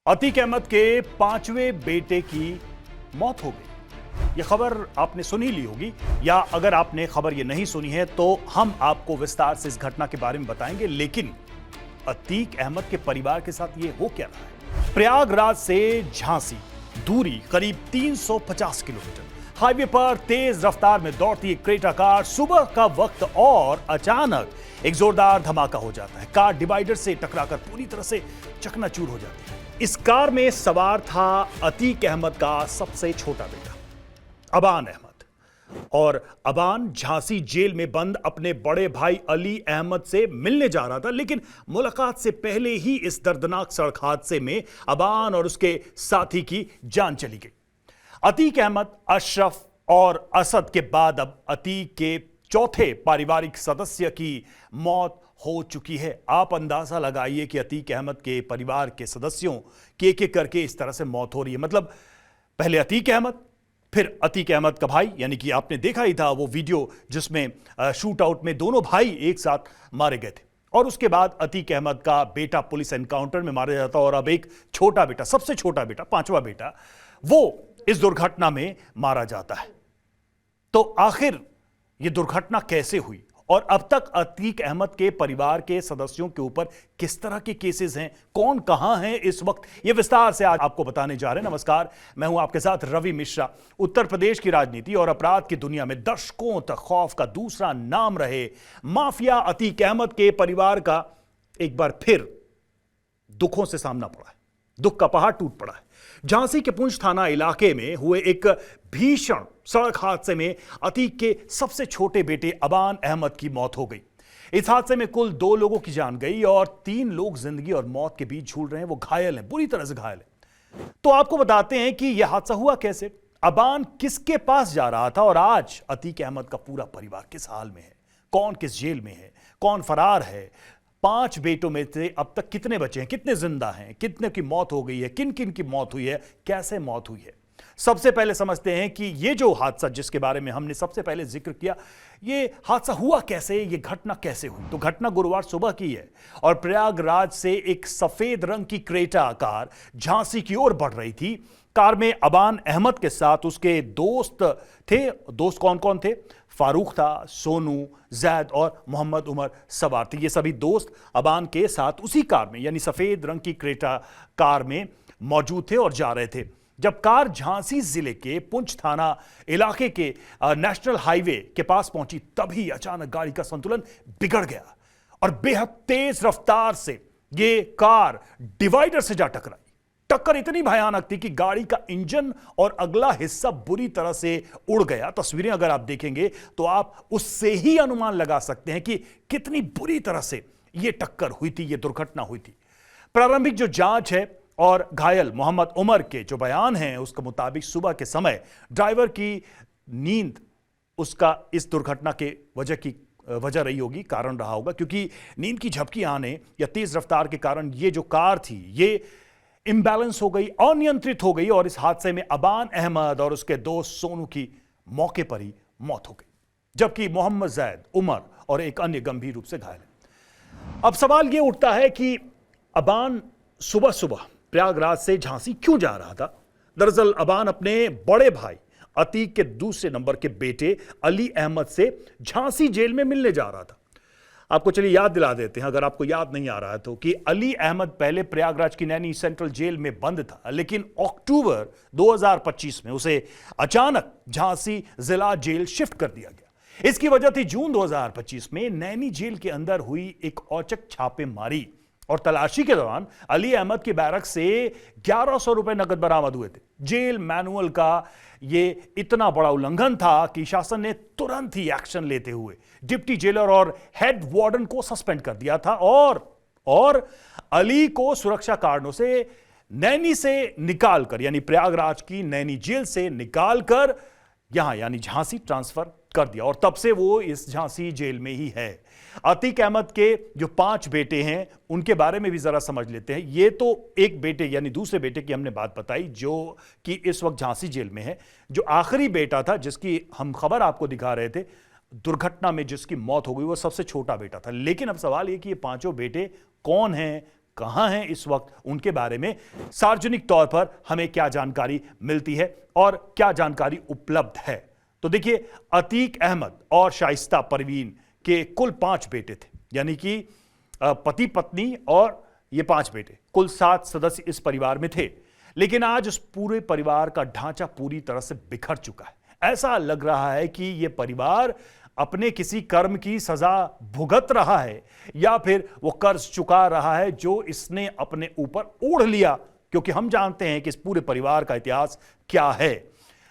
अतीक अहमद के पांचवें बेटे की मौत हो गई। यह खबर आपने सुनी ली होगी, या अगर आपने खबर ये नहीं सुनी है तो हम आपको विस्तार से इस घटना के बारे में बताएंगे। लेकिन अतीक अहमद के परिवार के साथ ये हो क्या रहा है? प्रयागराज से झांसी दूरी करीब 350 किलोमीटर। हाईवे पर तेज रफ्तार में दौड़ती एक क्रेटा कार सुबह का वक्त और अचानक एक जोरदार धमाका हो जाता है। कार डिवाइडर से टकराकर पूरी तरह से चकनाचूर हो जाती है। इस कार में सवार था अतीक अहमद का सबसे छोटा बेटा अबान अहमद, और अबान झांसी जेल में बंद अपने बड़े भाई अली अहमद से मिलने जा रहा था। लेकिन मुलाकात से पहले ही इस दर्दनाक सड़क हादसे में अबान और उसके साथी की जान चली गई। अतीक अहमद, अशरफ और असद के बाद अब अतीक के चौथे पारिवारिक सदस्य की मौत हो चुकी है। आप अंदाजा लगाइए कि अतीक अहमद के परिवार के सदस्यों की एक एक करके इस तरह से मौत हो रही है। मतलब पहले अतीक अहमद, फिर अतीक अहमद का भाई, यानी कि आपने देखा ही था वो वीडियो जिसमें शूट आउट में दोनों भाई एक साथ मारे गए थे, और उसके बाद अतीक अहमद का बेटा पुलिस एनकाउंटर में मारा जाता, और अब एक छोटा बेटा, सबसे छोटा बेटा, पांचवा बेटा, वो इस दुर्घटना में मारा जाता है। तो आखिर यह दुर्घटना कैसे हुई, और अब तक अतीक अहमद के परिवार के सदस्यों के ऊपर किस तरह के केसेस हैं, कौन कहां है इस वक्त, यह विस्तार से आज आपको बताने जा रहे हैं। नमस्कार, मैं हूं आपके साथ रवि मिश्रा। उत्तर प्रदेश की राजनीति और अपराध की दुनिया में दशकों तक खौफ का दूसरा नाम रहे माफिया अतीक अहमद के परिवार का एक बार फिर दुखों से सामना पड़ा है। दुख का पहाड़ टूट पड़ा है। झांसी के पुंछ थाना इलाके में हुए एक भीषण सड़क हादसे में अतीक के सबसे छोटे बेटे अबान अहमद की मौत हो गई। इस हादसे में कुल 2 लोगों की जान गई और 3 लोग जिंदगी और मौत के बीच झूल रहे हैं। वो घायल हैं, बुरी तरह से घायल हैं। तो आपको बताते हैं कि यह हादसा हुआ कैसे, अबान किसके पास जा रहा था, और आज अतीक अहमद का पूरा परिवार किस हाल में है, कौन किस जेल में है, कौन फरार है, 5 बेटों में से अब तक कितने बचे हैं, कितने जिंदा हैं, कितने की मौत हो गई है, किन किन की मौत हुई है, कैसे मौत हुई है। सबसे पहले समझते हैं कि ये जो हादसा जिसके बारे में हमने सबसे पहले जिक्र किया, ये हादसा हुआ कैसे, ये घटना कैसे हुई। तो घटना गुरुवार सुबह की है, और प्रयागराज से एक सफेद रंग की क्रेटा कार झांसी की ओर बढ़ रही थी। कार में अबान अहमद के साथ उसके दोस्त थे। दोस्त कौन कौन थे? फारूक था, सोनू, जैद और मोहम्मद उमर सवार थे। ये सभी दोस्त अबान के साथ उसी कार में, यानी सफेद रंग की क्रेटा कार में मौजूद थे और जा रहे थे। जब कार झांसी जिले के पुंछ थाना इलाके के नेशनल हाईवे के पास पहुंची, तभी अचानक गाड़ी का संतुलन बिगड़ गया और बेहद तेज रफ्तार से ये कार डिवाइडर से जा टकराई। टक्कर इतनी भयानक थी कि गाड़ी का इंजन और अगला हिस्सा बुरी तरह से उड़ गया। तस्वीरें अगर आप देखेंगे तो आप उससे ही अनुमान लगा सकते हैं कि कितनी बुरी तरह से यह टक्कर हुई थी, यह दुर्घटना हुई थी। प्रारंभिक जो जांच है और घायल मोहम्मद उमर के जो बयान हैं उसके मुताबिक सुबह के समय ड्राइवर की नींद उसका इस दुर्घटना के वजह रही होगी, कारण रहा होगा, क्योंकि नींद की झपकी आने या तेज रफ्तार के कारण ये जो कार थी ये इम्बैलेंस हो गई, अनियंत्रित हो गई, और इस हादसे में अबान अहमद और उसके दोस्त सोनू की मौके पर ही मौत हो गई, जबकि मोहम्मद जैद, उमर और एक अन्य गंभीर रूप से घायल है। अब सवाल यह उठता है कि अबान सुबह सुबह प्रयागराज से झांसी क्यों जा रहा था? दरअसल अबान अपने बड़े भाई अतीक के दूसरे नंबर के बेटे अली अहमद से झांसी जेल में मिलने जा रहा था। आपको चलिए याद दिला देते हैं, अगर आपको याद नहीं आ रहा है तो, कि अली अहमद पहले प्रयागराज की नैनी सेंट्रल जेल में बंद था, लेकिन अक्टूबर 2025 में उसे अचानक झांसी जिला जेल शिफ्ट कर दिया गया। इसकी वजह थी जून 2025 में नैनी जेल के अंदर हुई एक औचक छापेमारी, और तलाशी के दौरान अली अहमद की बैरक से 1100 रुपए नकद बरामद हुए थे। जेल मैनुअल का यह इतना बड़ा उल्लंघन था कि शासन ने तुरंत ही एक्शन लेते हुए डिप्टी जेलर और हेड वार्डन को सस्पेंड कर दिया था, और अली को सुरक्षा कारणों से नैनी से निकालकर, यानी प्रयागराज की नैनी जेल से निकालकर यहां यानी झांसी ट्रांसफर कर दिया, और तब से वो इस झांसी जेल में ही है। अतीक अहमद के जो 5 बेटे हैं उनके बारे में भी जरा समझ लेते हैं। ये तो एक बेटे यानी दूसरे बेटे की हमने बात बताई जो कि इस वक्त झांसी जेल में है। जो आखिरी बेटा था जिसकी हम खबर आपको दिखा रहे थे, दुर्घटना में जिसकी मौत हो गई, वो सबसे छोटा बेटा था। लेकिन अब सवाल ये कि ये 5 बेटे कौन हैं, कहां हैं इस वक्त, उनके बारे में सार्वजनिक तौर पर हमें क्या जानकारी मिलती है और क्या जानकारी उपलब्ध है। तो देखिए, अतीक अहमद और शाइस्ता परवीन के कुल 5 बेटे थे, यानी कि पति पत्नी और ये 5 बेटे, कुल 7 सदस्य इस परिवार में थे। लेकिन आज उस पूरे परिवार का ढांचा पूरी तरह से बिखर चुका है। ऐसा लग रहा है कि यह परिवार अपने किसी कर्म की सजा भुगत रहा है या फिर वो कर्ज चुका रहा है जो इसने अपने ऊपर ओढ़ लिया, क्योंकि हम जानते हैं कि इस पूरे परिवार का इतिहास क्या है।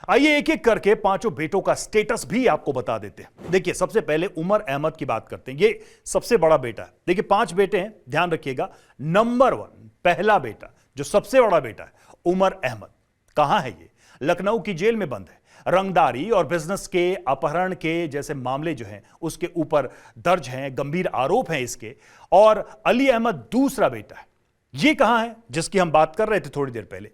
आइए एक एक करके 5 बेटों का स्टेटस भी आपको बता देते हैं। देखिए, सबसे पहले उमर अहमद की बात करते हैं। ये सबसे बड़ा बेटा है। देखिए, 5 बेटे हैं, ध्यान रखिएगा। नंबर 1 पहला बेटा जो सबसे बड़ा बेटा है, उमर अहमद। कहां है ये? लखनऊ की जेल में बंद है। रंगदारी और बिजनेस के अपहरण के जैसे मामले जो हैं उसके ऊपर दर्ज हैं, गंभीर आरोप हैं इसके। और अली अहमद दूसरा बेटा है। ये कहां है जिसकी हम बात कर रहे थे थोड़ी देर पहले?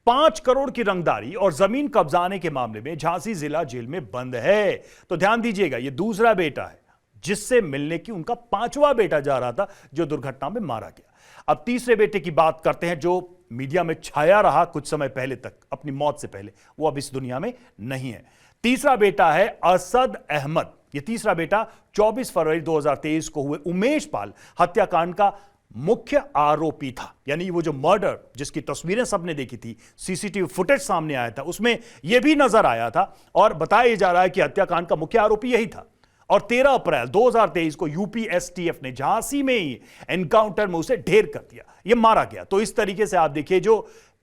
5 करोड़ की रंगदारी और जमीन कब्जाने के मामले में झांसी जिला जेल में बंद है। तो ध्यान दीजिएगा, ये दूसरा बेटा है जिससे मिलने की उनका 5वां बेटा जा रहा था जो दुर्घटना में मारा गया। अब तीसरे बेटे की बात करते हैं जो मीडिया में छाया रहा कुछ समय पहले तक, अपनी मौत से पहले। वो अब इस दुनिया में नहीं है। तीसरा बेटा है असद अहमद। ये तीसरा बेटा 24 फरवरी 2023 को हुए उमेश पाल हत्याकांड का मुख्य आरोपी था। यानी वो जो मर्डर जिसकी तस्वीरें सबने देखी थी, सीसीटीवी फुटेज सामने आया था, उसमें यह भी नजर आया था और बताया जा रहा है कि हत्याकांड का मुख्य आरोपी यही था। और 13 अप्रैल 2023 को यूपी एसटीएफ ने झांसी में ही एनकाउंटर में उसे ढेर कर दिया, यह मारा गया। तो इस तरीके से आप देखिए, जो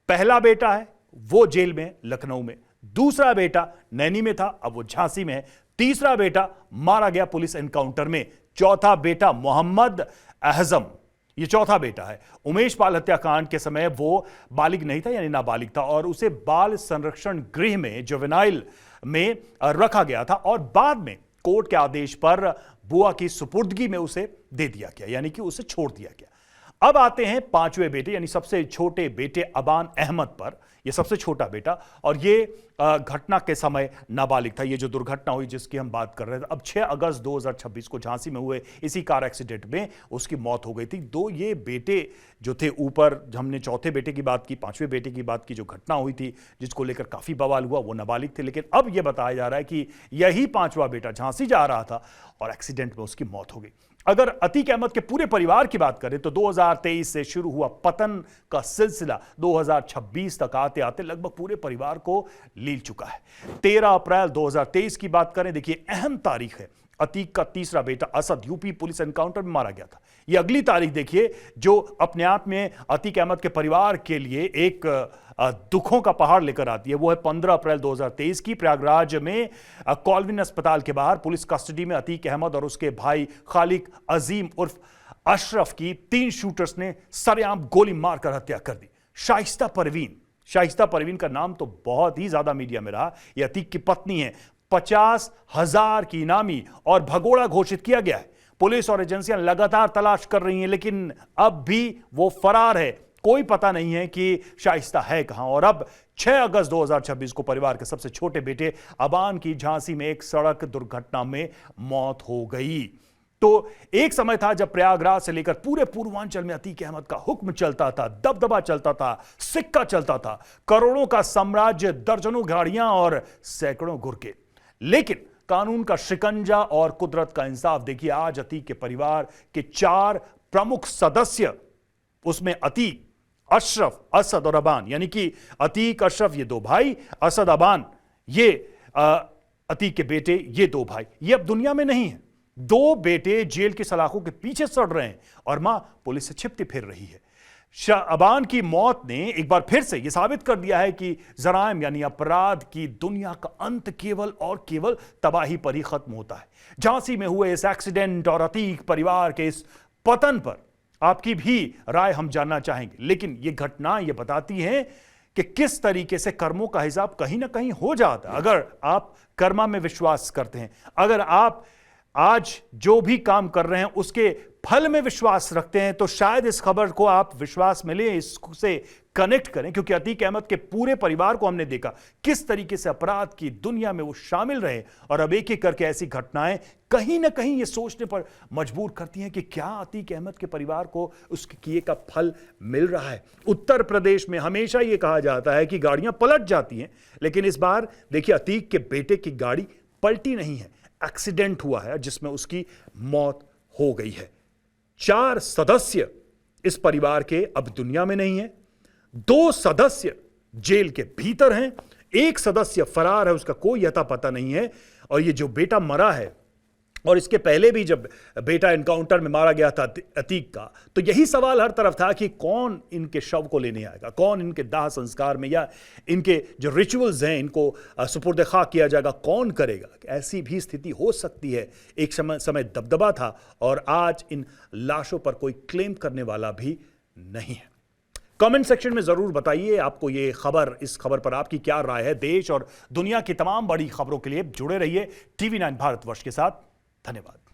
पहला बेटा है वो जेल में लखनऊ में, दूसरा बेटा नैनी में था, अब वो झांसी में है, तीसरा बेटा मारा गया पुलिस एनकाउंटर में, चौथा बेटा मोहम्मद अहजम, ये चौथा बेटा है। उमेश पाल हत्याकांड के समय वो बालिग नहीं था, यानी नाबालिग था, और उसे बाल संरक्षण गृह में जुवेनाइल में रखा गया था और बाद में कोर्ट के आदेश पर बुआ की सुपुर्दगी में उसे दे दिया गया, यानी कि उसे छोड़ दिया गया। अब आते हैं 5वें बेटे यानी सबसे छोटे बेटे अबान अहमद पर। यह सबसे छोटा बेटा और ये घटना के समय नाबालिग था। ये जो दुर्घटना हुई जिसकी हम बात कर रहे थे, अब 6 अगस्त 2026 को झांसी में हुए इसी कार एक्सीडेंट में उसकी मौत हो गई थी। दो ये बेटे जो थे ऊपर, हमने चौथे बेटे की बात की, 5वें बेटे की बात की, जो घटना हुई थी जिसको लेकर काफी बवाल हुआ, वो नाबालिग थे। लेकिन अब यह बताया जा रहा है कि यही 5वां बेटा झांसी जा रहा था और एक्सीडेंट में उसकी मौत हो गई। अगर अतीक अहमद के पूरे परिवार की बात करें तो 2023 से शुरू हुआ पतन का सिलसिला 2026 तक आते आते लगभग पूरे परिवार को लील चुका है। 13 अप्रैल 2023 की बात करें, देखिए अहम तारीख है। अतीक का तीसरा बेटा असद यूपी पुलिस एनकाउंटर में मारा गया था। यह अगली तारीख देखिए जो अपने आप में अतीक अहमद के परिवार के लिए एक दुखों का पहाड़ लेकर आती है। वो है 15 अप्रैल 2023 की प्रयागराज में कॉलविन अस्पताल के बाहर पुलिस कस्टडी में अतीक अहमद और उसके भाई खालिक अजीम उर्फ अशरफ की 3 शूटर्स ने सरेआम गोली मारकर हत्या कर दी। शाइस्ता परवीन का नाम तो बहुत ही ज्यादा मीडिया में रहा। यह अतीक की पत्नी है। 50,000 की इनामी और भगोड़ा घोषित किया गया है। पुलिस और एजेंसियां लगातार तलाश कर रही हैं, लेकिन अब भी वो फरार है। कोई पता नहीं है कि शाइस्ता है कहां। और अब 6 अगस्त 2026 को परिवार के सबसे छोटे बेटे अबान की झांसी में एक सड़क दुर्घटना में मौत हो गई। तो एक समय था जब प्रयागराज से लेकर पूरे पूर्वांचल में अतीक अहमद का हुक्म चलता था, दबदबा चलता था, सिक्का चलता था, करोड़ों का साम्राज्य, दर्जनों गाड़ियां और सैकड़ों गुर्गे। लेकिन कानून का शिकंजा और कुदरत का इंसाफ देखिए, आज अतीक के परिवार के 4 प्रमुख सदस्य, उसमें अतीक, अशरफ, असद और अबान, यानी कि अतीक अशरफ ये 2 भाई, असद अबान ये अतीक के बेटे, ये 2 भाई, ये अब दुनिया में नहीं है। 2 बेटे जेल की सलाखों के पीछे सड़ रहे हैं और मां पुलिस से छिपती फिर रही है। अबान की मौत ने एक बार फिर से यह साबित कर दिया है कि जराइम यानी अपराध की दुनिया का अंत केवल और केवल तबाही पर ही खत्म होता है। झांसी में हुए इस एक्सीडेंट और अतीक परिवार के इस पतन पर आपकी भी राय हम जानना चाहेंगे। लेकिन यह घटना यह बताती है कि किस तरीके से कर्मों का हिसाब कहीं ना कहीं हो जाता है। अगर आप कर्मा में विश्वास करते हैं, अगर आप आज जो भी काम कर रहे हैं उसके फल में विश्वास रखते हैं, तो शायद इस खबर को आप विश्वास मिले, इससे कनेक्ट करें, क्योंकि अतीक अहमद के पूरे परिवार को हमने देखा किस तरीके से अपराध की दुनिया में वो शामिल रहे, और अब एक एक करके ऐसी घटनाएं कहीं ना कहीं ये सोचने पर मजबूर करती हैं कि क्या अतीक अहमद के परिवार को उसके किए का फल मिल रहा है। उत्तर प्रदेश में हमेशा ये कहा जाता है कि गाड़ियां पलट जाती हैं, लेकिन इस बार देखिए अतीक के बेटे की गाड़ी पलटी नहीं है, एक्सीडेंट हुआ है जिसमें उसकी मौत हो गई है। 4 सदस्य इस परिवार के अब दुनिया में नहीं है, 2 सदस्य जेल के भीतर हैं, 1 सदस्य फरार है, उसका कोई अता पता नहीं है। और ये जो बेटा मरा है, और इसके पहले भी जब बेटा एनकाउंटर में मारा गया था अतीक का, तो यही सवाल हर तरफ था कि कौन इनके शव को लेने आएगा, कौन इनके दाह संस्कार में या इनके जो रिचुअल्स हैं इनको सुपुर्द खाक किया जाएगा, कौन करेगा। ऐसी भी स्थिति हो सकती है। एक समय दबदबा था और आज इन लाशों पर कोई क्लेम करने वाला भी नहीं है। कमेंट सेक्शन में जरूर बताइए आपको ये खबर, इस खबर पर आपकी क्या राय है। देश और दुनिया की तमाम बड़ी खबरों के लिए जुड़े रहिए TV9 भारतवर्ष के साथ। धन्यवाद।